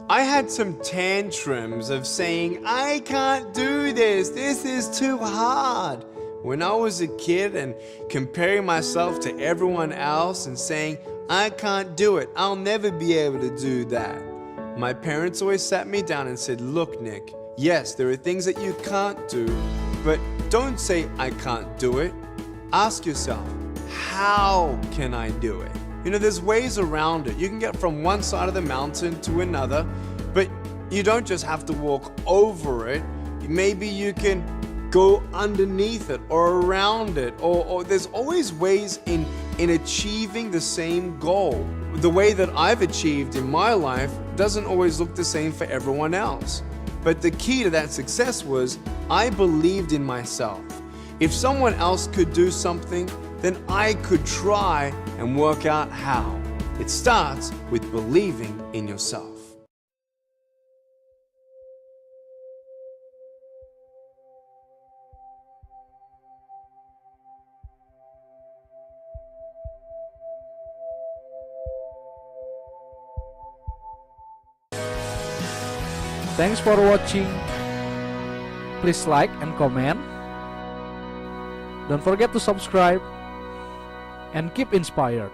I had some tantrums of saying, I can't do this is too hard. When I was a kid and comparing myself to everyone else and saying, I can't do it, I'll never be able to do that. My parents always sat me down and said, look, Nick, yes, there are things that you can't do, but don't say I can't do it. Ask yourself, how can I do it? You know, there's ways around it. You can get from one side of the mountain to another, but you don't just have to walk over it. Maybe you can go underneath it or around it, or there's always ways in achieving the same goal. The way that I've achieved in my life doesn't always look the same for everyone else. But the key to that success was I believed in myself. If someone else could do something, then I could try and work out how. It starts with believing in yourself. Thanks for watching. Please like and comment. Don't forget to subscribe and keep inspired.